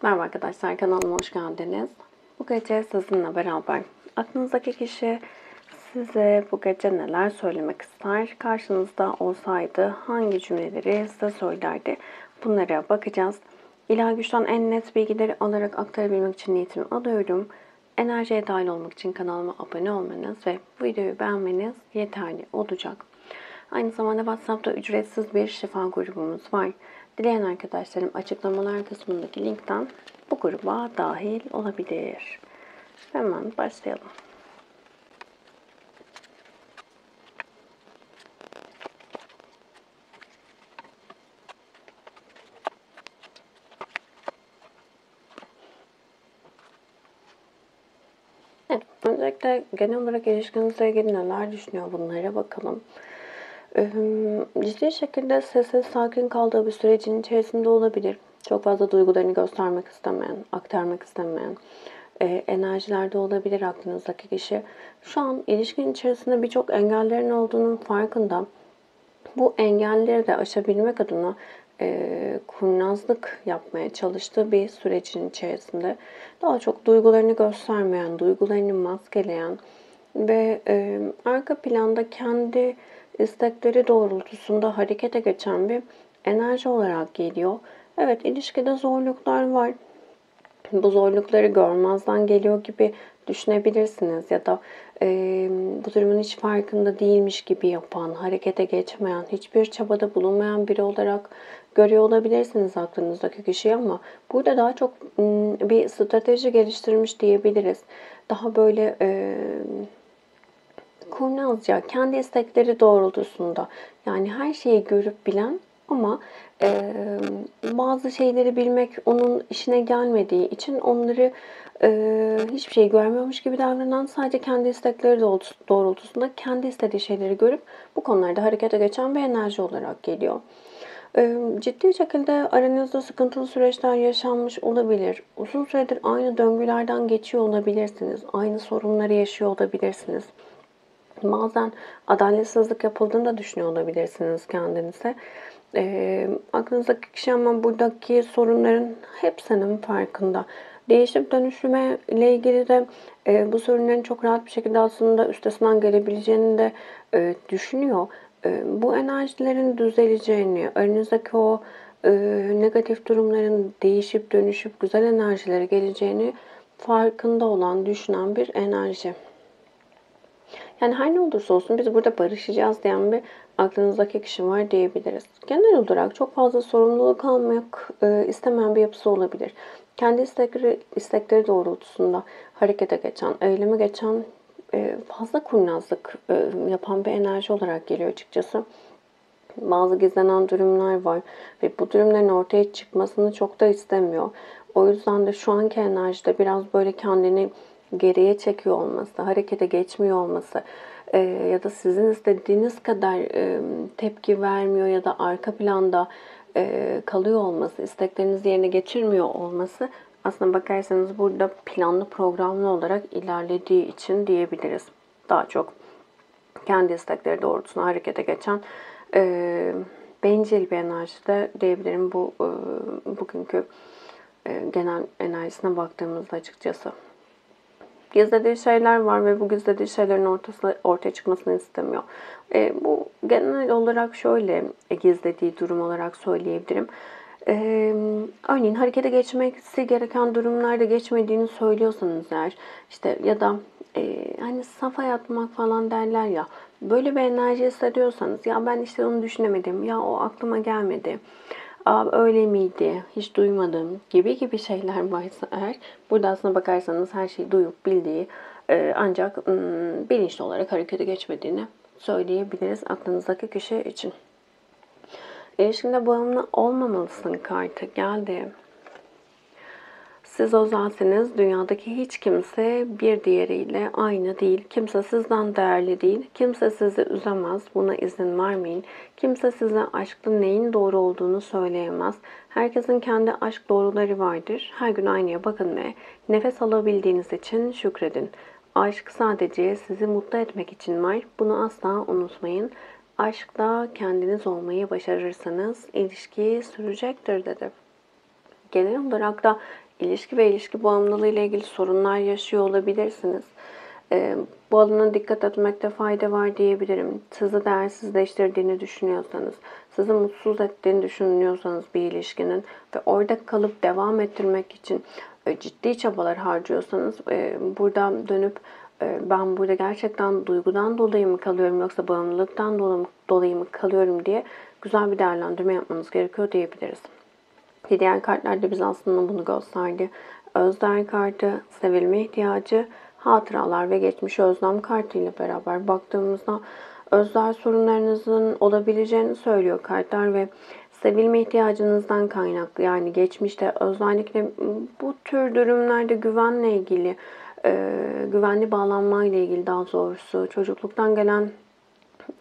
Merhaba arkadaşlar, kanalıma hoş geldiniz. Bu gece sizinle beraber aklınızdaki kişi size bu gece neler söylemek ister? Karşınızda olsaydı hangi cümleleri size söylerdi? Bunlara bakacağız. İlahi güçten en net bilgileri alarak aktarabilmek için niyetimi alıyorum. Enerjiye dahil olmak için kanalıma abone olmanız ve bu videoyu beğenmeniz yeterli olacak. Aynı zamanda WhatsApp'ta ücretsiz bir şifa grubumuz var. Dileyen arkadaşlarım açıklamalar kısmındaki linkten bu gruba dahil olabilir. Hemen başlayalım. Evet, öncelikle genel olarak ilişkinizle ilgili neler düşünüyor bunlara bakalım. Ciddi şekilde sessiz, sakin kaldığı bir sürecin içerisinde olabilir. Çok fazla duygularını göstermek istemeyen, aktarmak istemeyen enerjilerde olabilir aklınızdaki kişi. Şu an ilişkin içerisinde birçok engellerin olduğunun farkında. Bu engelleri de aşabilmek adına kurnazlık yapmaya çalıştığı bir sürecin içerisinde daha çok duygularını göstermeyen, duygularını maskeleyen ve arka planda kendi istekleri doğrultusunda harekete geçen bir enerji olarak geliyor. Evet, ilişkide zorluklar var. Bu zorlukları görmezden geliyor gibi düşünebilirsiniz ya da bu durumun hiç farkında değilmiş gibi yapan, harekete geçmeyen, hiçbir çabada bulunmayan biri olarak görüyor olabilirsiniz aklınızdaki kişiyi ama burada daha çok bir strateji geliştirmiş diyebiliriz. Daha böyle kurnazca, kendi istekleri doğrultusunda yani her şeyi görüp bilen ama bazı şeyleri bilmek onun işine gelmediği için onları hiçbir şey görmüyormuş gibi davranan, sadece kendi istekleri doğrultusunda kendi istediği şeyleri görüp bu konularda harekete geçen bir enerji olarak geliyor. Ciddi şekilde aranızda sıkıntılı süreçler yaşanmış olabilir. Uzun süredir aynı döngülerden geçiyor olabilirsiniz. Aynı sorunları yaşıyor olabilirsiniz. Bazen adaletsizlik yapıldığını da düşünüyor olabilirsiniz kendinize. Aklınızdaki kişi ama buradaki sorunların hepsinin farkında. Değişip dönüşüme ile ilgili de bu sorunların çok rahat bir şekilde aslında üstesinden gelebileceğini de düşünüyor. Bu enerjilerin düzeleceğini, aranızdaki o negatif durumların değişip dönüşüp güzel enerjilere geleceğini farkında olan, düşünen bir enerji. Yani her ne olursa olsun biz burada barışacağız diyen bir aklınızdaki kişi var diyebiliriz. Genel olarak çok fazla sorumluluk almak istemeyen bir yapısı olabilir. Kendi istekleri doğrultusunda harekete geçen, eyleme geçen, fazla kurnazlık yapan bir enerji olarak geliyor açıkçası. Bazı gizlenen durumlar var ve bu durumların ortaya çıkmasını çok da istemiyor. O yüzden de şu anki enerjide biraz böyle kendini geriye çekiyor olması, harekete geçmiyor olması ya da sizin istediğiniz kadar tepki vermiyor ya da arka planda kalıyor olması, isteklerinizi yerine getirmiyor olması aslında bakarsanız burada planlı programlı olarak ilerlediği için diyebiliriz. Daha çok kendi istekleri doğrultusunda harekete geçen bencil bir enerjide diyebilirim bu bugünkü genel enerjisine baktığımızda açıkçası. Gizlediği şeyler var ve bu gizlediği şeylerin ortaya çıkmasını istemiyor. Bu genel olarak şöyle gizlediği durum olarak söyleyebilirim. Örneğin harekete geçmesi gereken durumlarda geçmediğini söylüyorsanız eğer, işte ya da hani safa yatmak falan derler ya, böyle bir enerji hissediyorsanız, ya ben işte onu düşünemedim, ya o aklıma gelmedi, öyle miydi, hiç duymadım gibi şeyler varsa eğer, burada aslına bakarsanız her şeyi duyup bildiği ancak bilinçli olarak harekete geçmediğini söyleyebiliriz aklınızdaki kişi için. İlişkinde bağımlı olmamalısın kartı geldi. Siz özelsiniz. Dünyadaki hiç kimse bir diğeriyle aynı değil. Kimse sizden değerli değil. Kimse sizi üzemez. Buna izin vermeyin. Kimse size aşkta neyin doğru olduğunu söyleyemez. Herkesin kendi aşk doğruları vardır. Her gün aynaya bakın ve nefes alabildiğiniz için şükredin. Aşk sadece sizi mutlu etmek için var. Bunu asla unutmayın. Aşkta kendiniz olmayı başarırsanız ilişki sürecektir dedi. Genel olarak da ilişki ve ilişki bağımlılığı ile ilgili sorunlar yaşıyor olabilirsiniz. Bu alana dikkat etmekte fayda var diyebilirim. Sizi değersizleştirdiğini düşünüyorsanız, sizi mutsuz ettiğini düşünüyorsanız bir ilişkinin ve orada kalıp devam ettirmek için ciddi çabalar harcıyorsanız, burada dönüp ben burada gerçekten duygudan dolayı mı kalıyorum yoksa bağımlılıktan dolayı mı kalıyorum diye güzel bir değerlendirme yapmanız gerekiyor diyebiliriz. Diğer kartlar da bize aslında bunu gösterdi. Özler kartı, sevilme ihtiyacı, hatıralar ve geçmiş özlem kartı ile beraber baktığımızda özler sorunlarınızın olabileceğini söylüyor kartlar ve sevilme ihtiyacınızdan kaynaklı, yani geçmişte özellikle bu tür durumlarda güvenle ilgili, güvenli bağlanmayla ilgili, daha doğrusu çocukluktan gelen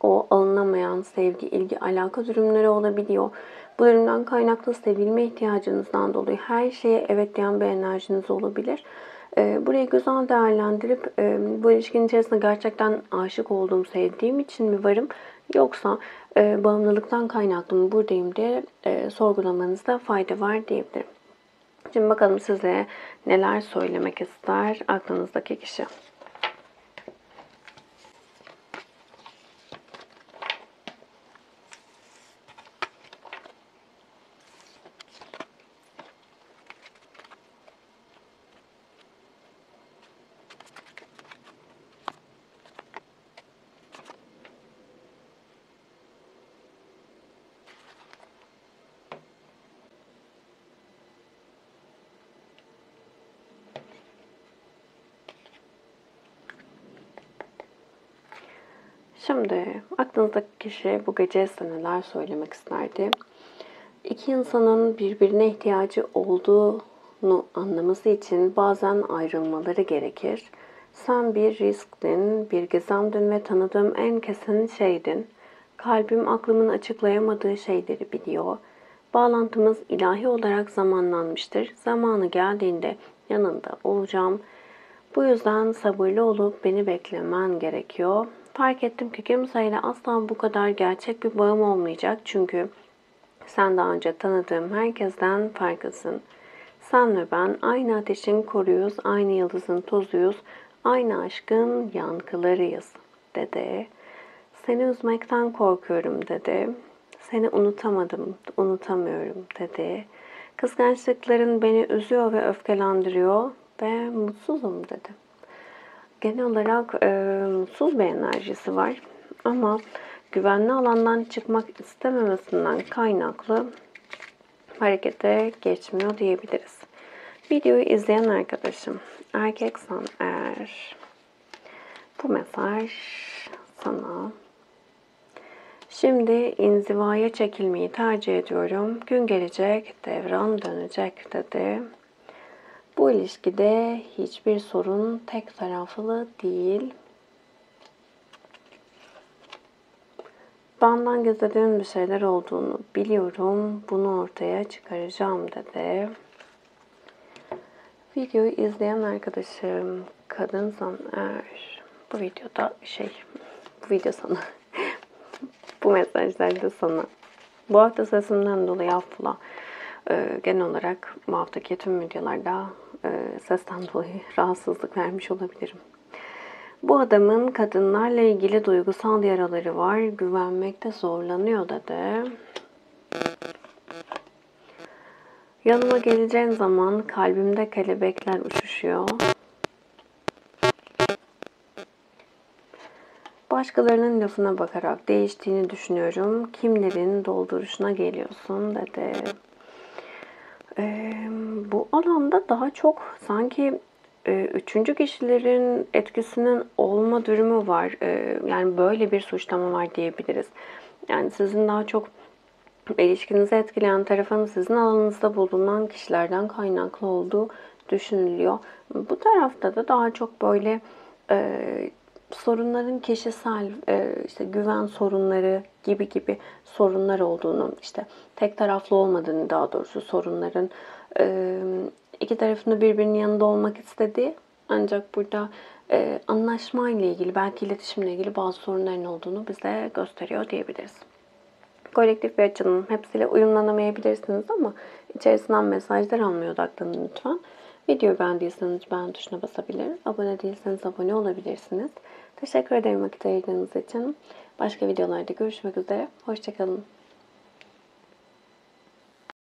o alınamayan sevgi, ilgi, alaka durumları olabiliyor. Bu durumdan kaynaklı sevilme ihtiyacınızdan dolayı her şeye evet diyen bir enerjiniz olabilir. Burayı güzel değerlendirip bu ilişkinin içerisinde gerçekten aşık olduğum, sevdiğim için mi varım yoksa bağımlılıktan kaynaklı mı buradayım diye sorgulamanızda fayda var diyebilirim. Şimdi bakalım size neler söylemek ister aklınızdaki kişi. Şimdi aklınızdaki kişi bu gece size neler söylemek isterdi? İki insanın birbirine ihtiyacı olduğunu anlaması için bazen ayrılmaları gerekir. Sen bir risktin, bir gizemdin ve tanıdığım en kesin şeydin. Kalbim aklımın açıklayamadığı şeyleri biliyor. Bağlantımız ilahi olarak zamanlanmıştır. Zamanı geldiğinde yanında olacağım. Bu yüzden sabırlı olup beni beklemen gerekiyor. Fark ettim ki kimseyle asla bu kadar gerçek bir bağım olmayacak. Çünkü sen daha önce tanıdığım herkesten farklısın. Sen ve ben aynı ateşin koruyuz, aynı yıldızın tozuyuz, aynı aşkın yankılarıyız, dedi. Seni üzmekten korkuyorum, dedi. Seni unutamadım, unutamıyorum, dedi. Kıskançlıkların beni üzüyor ve öfkelendiriyor ve mutsuzum, dedi. Genel olarak mutsuz bir enerjisi var ama güvenli alandan çıkmak istememesinden kaynaklı harekete geçmiyor diyebiliriz. Videoyu izleyen arkadaşım, erkeksen eğer, bu mesaj sana. Şimdi inzivaya çekilmeyi tercih ediyorum. Gün gelecek, devran dönecek, dedi. Bu ilişkide hiçbir sorun tek taraflı değil. Benden gizlediğin bir şeyler olduğunu biliyorum. Bunu ortaya çıkaracağım, dedi. Videoyu izleyen arkadaşım, kadınsan eğer, bu videoda bu video sana. Bu mesajlar da sana. Bu hafta sesimden dolayı affola. Genel olarak bu haftaki tüm videolarda sesten dolayı rahatsızlık vermiş olabilirim. Bu adamın kadınlarla ilgili duygusal yaraları var. Güvenmekte zorlanıyor, dedi. Yanıma geleceğin zaman kalbimde kelebekler uçuşuyor. Başkalarının lafına bakarak değiştiğini düşünüyorum. Kimlerin dolduruşuna geliyorsun, dedi. Bu alanda daha çok sanki üçüncü kişilerin etkisinin olma durumu var. Yani böyle bir suçlama var diyebiliriz. Yani sizin daha çok ilişkinizi etkileyen tarafın sizin alanınızda bulunan kişilerden kaynaklı olduğu düşünülüyor. Bu tarafta da daha çok böyle sorunların kişisel, işte güven sorunları gibi sorunlar olduğunu, işte tek taraflı olmadığını, daha doğrusu sorunların iki tarafında birbirinin yanında olmak istediği, ancak burada anlaşma ile ilgili, belki iletişimle ilgili bazı sorunların olduğunu bize gösteriyor diyebiliriz. Kolektif bir açılım. Hepsiyle uyumlanamayabilirsiniz ama İçerisinden mesajlar almaya odaklanın lütfen. Videoyu beğendiyseniz beğen tuşuna basabilir. Abone değilseniz abone olabilirsiniz. Teşekkür ederim vakit ayırdığınız için. Başka videolarda görüşmek üzere. Hoşçakalın.